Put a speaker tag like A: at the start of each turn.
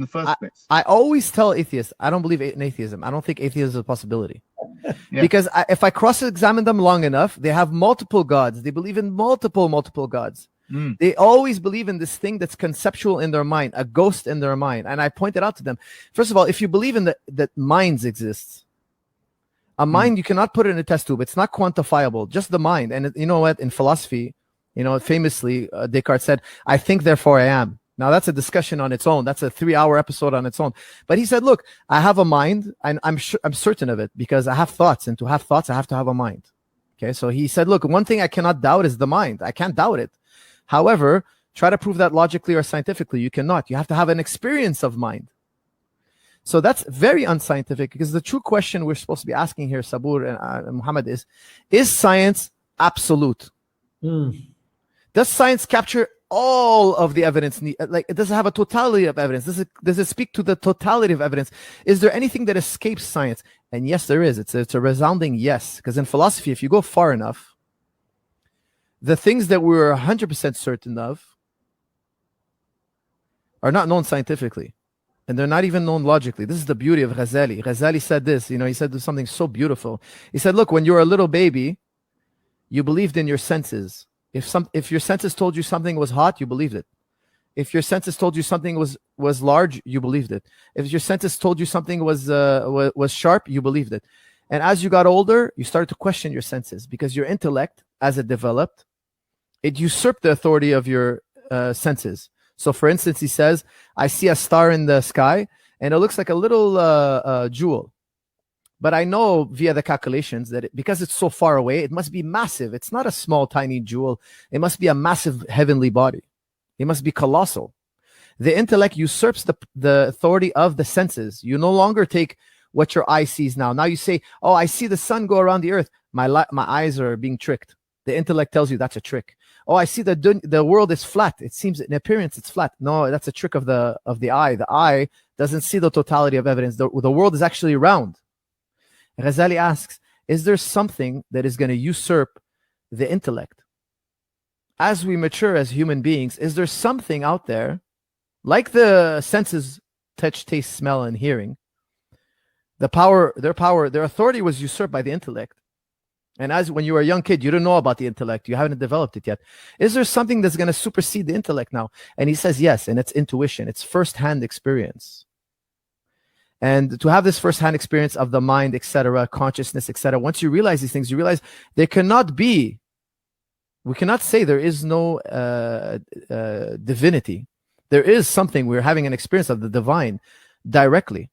A: the first place.
B: I always tell atheists, I don't believe in atheism. I don't think atheism is a possibility.
A: Yeah.
B: Because if I cross-examine them long enough, they have multiple gods. They believe in multiple gods. They always believe in this thing that's conceptual in their mind, a ghost in their mind. And I pointed out to them, first of all, if you believe in that minds exist, a mind, you cannot put it in a test tube. It's not quantifiable, just the mind. And you know what? In philosophy, famously, Descartes said, I think, therefore I am. Now, that's a discussion on its own. That's a 3-hour episode on its own. But he said, look, I have a mind, and I'm certain of it because I have thoughts. And to have thoughts, I have to have a mind. Okay, so he said, look, one thing I cannot doubt is the mind. I can't doubt it. However, try to prove that logically or scientifically. You cannot. You have to have an experience of mind. So that's very unscientific, because the true question we're supposed to be asking here, Sabur and Muhammad, is science absolute? Does science capture all of the evidence? Like, does it have a totality of evidence? Does it speak to the totality of evidence? Is there anything that escapes science? And yes, there is. It's a resounding yes. Because in philosophy, if you go far enough, the things that we're 100% certain of are not known scientifically. And they're not even known logically. This is the beauty of Ghazali. Ghazali said this, he said something so beautiful. He said, look, when you were a little baby, you believed in your senses. If your senses told you something was hot, you believed it. If your senses told you something was large, you believed it. If your senses told you something was sharp, you believed it. And as you got older, you started to question your senses, because your intellect, as it developed, it usurped the authority of your senses. So, for instance, he says, I see a star in the sky, and it looks like a little jewel. But I know via the calculations that because it's so far away, it must be massive. It's not a small, tiny jewel. It must be a massive heavenly body. It must be colossal. The intellect usurps the authority of the senses. You no longer take what your eye sees now. Now you say, oh, I see the sun go around the earth. My eyes are being tricked. The intellect tells you that's a trick. Oh, I see the world is flat. It seems in appearance it's flat. No, that's a trick of the eye. The eye doesn't see the totality of evidence. The world is actually round. Ghazali asks, is there something that is going to usurp the intellect? As we mature as human beings, is there something out there, like the senses, touch, taste, smell, and hearing? Their authority was usurped by the intellect. And as when you were a young kid, you didn't know about the intellect. You haven't developed it yet. Is there something that's going to supersede the intellect now? And he says yes, and it's intuition. It's first-hand experience. And to have this first-hand experience of the mind, etc., consciousness, etc., once you realize these things, you realize we cannot say there is no divinity. There is something. We're having an experience of the divine directly.